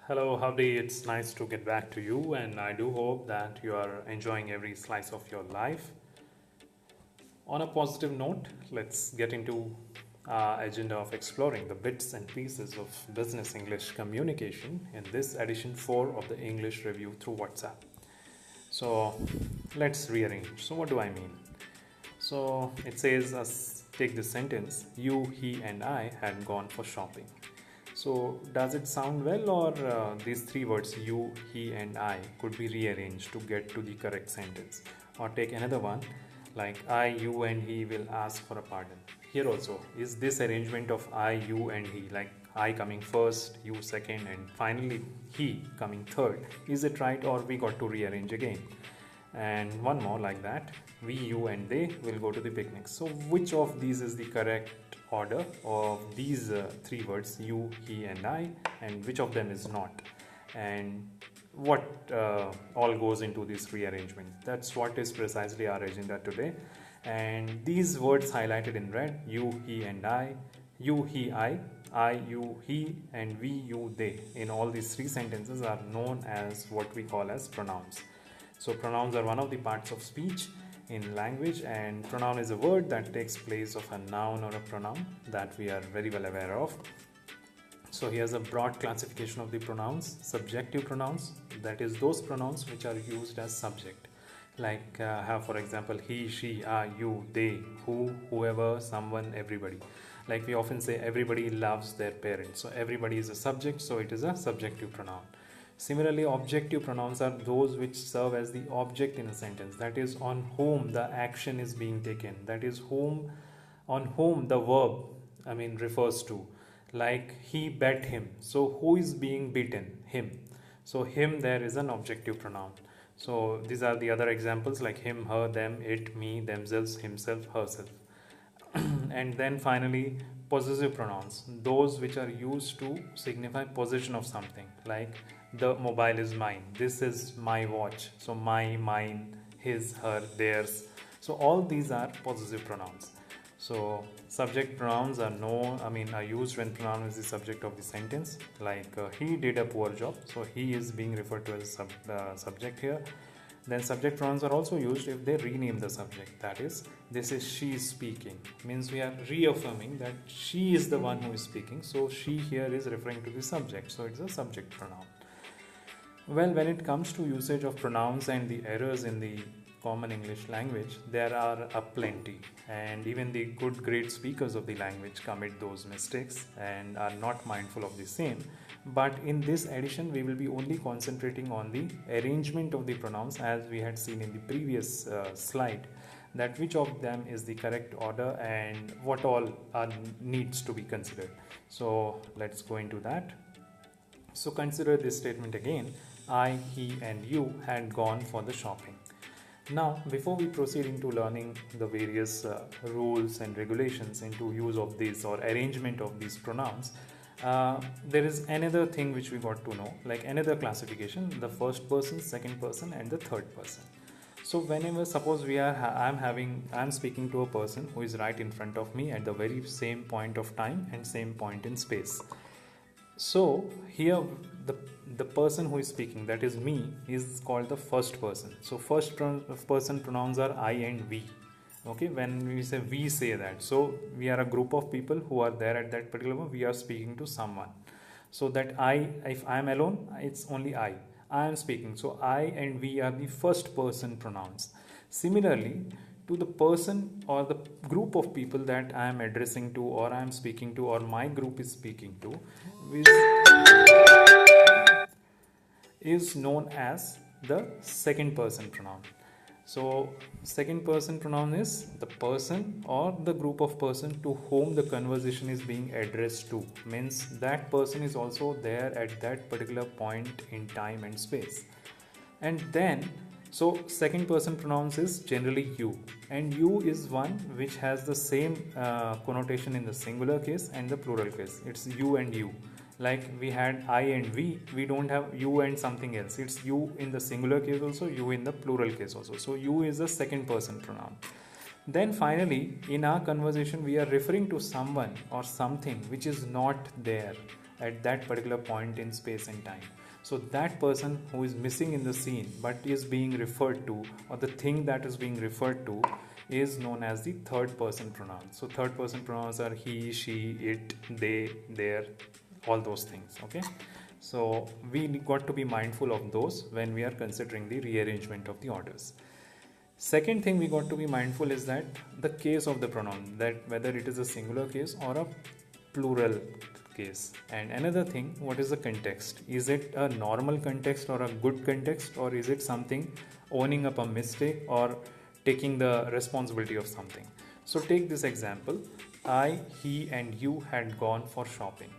Hello, howdy. It's nice to get back to you, and I do hope that you are enjoying every slice of your life. On a positive note, let's get into our agenda of exploring the bits and pieces of business English communication in this edition 4 of the English Review through WhatsApp. So, let's rearrange. So, what do I mean? So, it says, take this sentence: You, he, and I had gone for shopping. So, does it sound well, or these three words, you, he, and I, could be rearranged to get to the correct sentence? Or take another one, like I, you, and he will ask for a pardon. Here also, is this arrangement of I, you, and he, like I coming first, you second, and finally he coming third, is it right, or we got to rearrange again? And one more like that: we, you, and they will go to the picnic. So which of these is the correct order of these three words, you, he, and I, and which of them is not, and what all goes into this rearrangement? That's what is precisely our agenda today. And these words highlighted in red, you, he, and I, you, he, I, you, he, and we, you, they, in all these three sentences are known as what we call as pronouns. So pronouns are one of the parts of speech in language, and pronoun is a word that takes place of a noun or a pronoun that we are very well aware of. So here's a broad classification of the pronouns. Subjective pronouns, that is those pronouns which are used as subject, like have for example he, she, I, you, they, who, whoever, someone, everybody. Like we often say everybody loves their parents, so everybody is a subject, so it is a subjective pronoun. Similarly, objective pronouns are those which serve as the object in a sentence, that is on whom the action is being taken, that is on whom the verb refers to. Like he bet him, so who is being beaten? Him. So him there is an objective pronoun. So these are the other examples, like him, her, them, it, me, themselves, himself, herself. And then finally, possessive pronouns, those which are used to signify possession of something, like the mobile is mine, this is my watch. So my, mine, his, her, theirs. So all these are possessive pronouns. So subject pronouns are used when pronoun is the subject of the sentence, like he did a poor job, so he is being referred to as subject here. Then subject pronouns are also used if they rename the subject, that is, this is she is speaking, means we are reaffirming that she is the one who is speaking, so she here is referring to the subject, so it's a subject pronoun. Well, when it comes to usage of pronouns and the errors in the common English language, there are a plenty, and even the good great speakers of the language commit those mistakes and are not mindful of the same. But in this edition, we will be only concentrating on the arrangement of the pronouns, as we had seen in the previous slide, that which of them is the correct order and what all needs to be considered. So let's go into that. So consider this statement again: I, he, and you had gone for the shopping. Now, before we proceed into learning the various rules and regulations into use of these or arrangement of these pronouns, there is another thing which we got to know, like another classification: the first person, second person, and the third person. So whenever, suppose I'm speaking to a person who is right in front of me at the very same point of time and same point in space. So here the person who is speaking, that is me, is called the first person. So first person pronouns are I and we. Okay, when we say that, so we are a group of people who are there at that particular moment, we are speaking to someone. So that if I am alone, it's only I am speaking, so I and we are the first person pronouns. Similarly, to the person or the group of people that I am addressing to, or I am speaking to, or my group is speaking to, is known as the second person pronoun. So second person pronoun is the person or the group of person to whom the conversation is being addressed to, means that person is also there at that particular point in time and space. And then, so second person pronouns is generally you, and you is one which has the same connotation in the singular case and the plural case. It's you and you. Like we had I and we don't have you and something else. It's you in the singular case also, you in the plural case also. So you is a second person pronoun. Then finally, in our conversation, we are referring to someone or something which is not there, at that particular point in space and time. So that person who is missing in the scene but is being referred to, or the thing that is being referred to, is known as the third person pronouns. So third person pronouns are he, she, it, they, their, all those things. Okay, so we got to be mindful of those when we are considering the rearrangement of the orders. Second thing we got to be mindful is that the case of the pronoun, that whether it is a singular case or a plural case. And another thing, what is the context? Is it a normal context or a good context, or is it something owning up a mistake or taking the responsibility of something? So take this example: I, he and you had gone for shopping.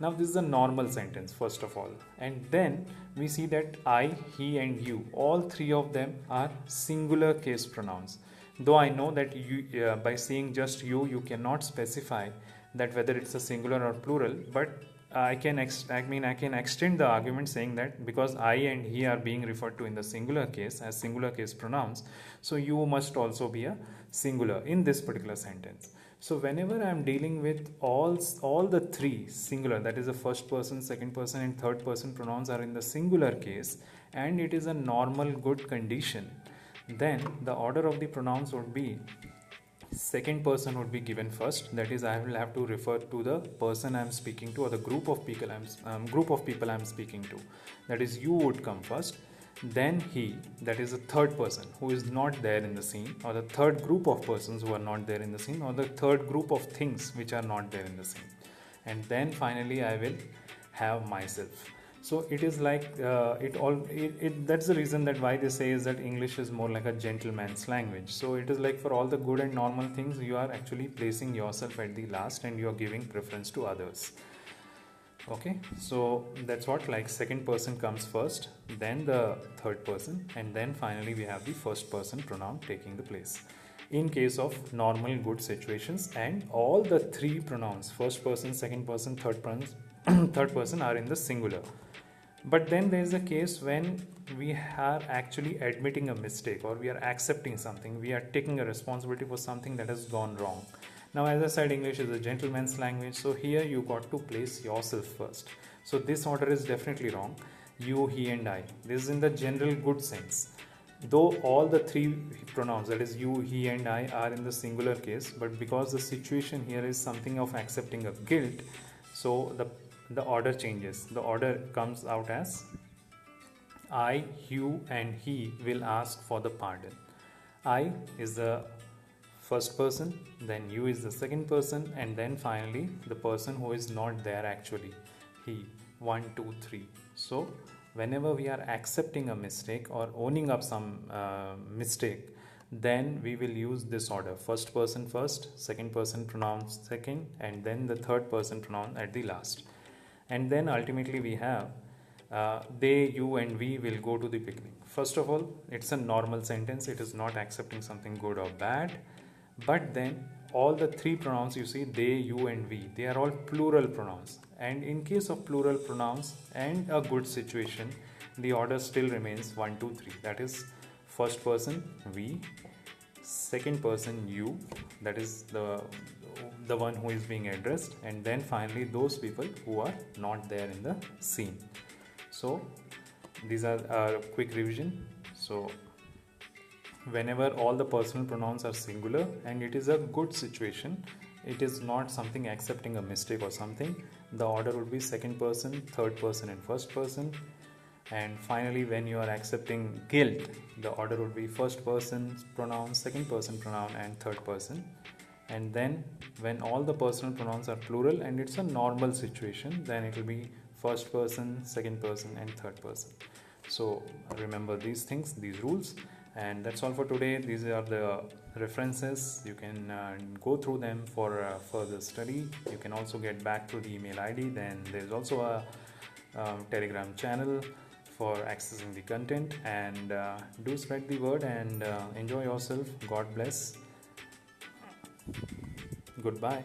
Now this is a normal sentence first of all, and then we see that I, he and you, all three of them are singular case pronouns. Though I know that you, by saying just you cannot specify that whether it's a singular or plural, but I can extend the argument saying that because I and he are being referred to in the singular case as singular case pronouns, so you must also be a singular in this particular sentence. So whenever I am dealing with all the three singular, that is the first person, second person and third person pronouns are in the singular case, and it is a normal good condition, then the order of the pronouns would be second person would be given first. That is, I will have to refer to the person I am speaking to, or the group of people I am speaking to. That is, you would come first, then he, that is the third person who is not there in the scene, or the third group of persons who are not there in the scene, or the third group of things which are not there in the scene, and then finally I will have myself. So it is like that's the reason that why they say is that English is more like a gentleman's language. So it is like for all the good and normal things, you are actually placing yourself at the last and you are giving preference to others. Okay, so that's what, like, second person comes first, then the third person, and then finally we have the first person pronoun taking the place in case of normal good situations, and all the three pronouns, first person, second person, third person are in the singular. But then there is a case when we are actually admitting a mistake, or we are accepting something, we are taking a responsibility for something that has gone wrong. Now, as I said, English is a gentleman's language, so here you got to place yourself first. So this order is definitely wrong. You, he and I. This is in the general good sense. Though all the three pronouns, that is you, he and I, are in the singular case, but because the situation here is something of accepting a guilt, so the order changes. The order comes out as I, you and he will ask for the pardon. I is the first person, then you is the second person, and then finally the person who is not there actually, he. 1, 2, 3. So whenever we are accepting a mistake or owning up some mistake, then we will use this order: first person first, second person pronoun second, and then the third person pronoun at the last. And then ultimately we have they, you and we will go to the picnic. First of all, it's a normal sentence, it is not accepting something good or bad. But then all the three pronouns you see, they, you and we, they are all plural pronouns, and in case of plural pronouns and a good situation, the order still remains 1, 2, 3. That is, first person we, second person you, that is the one who is being addressed, and then finally those people who are not there in the scene. So these are a quick revision. So whenever all the personal pronouns are singular and it is a good situation, it is not something accepting a mistake or something, the order would be second person, third person and first person. And finally, when you are accepting guilt, the order would be first person pronoun, second person pronoun and third person. And then when all the personal pronouns are plural and it's a normal situation, then it will be first person, second person and third person. So remember these things, these rules. And that's all for today. These are the references. You can go through them for further study. You can also get back to the email ID. Then there's also a Telegram channel for accessing the content. And do spread the word and enjoy yourself. God bless. Goodbye.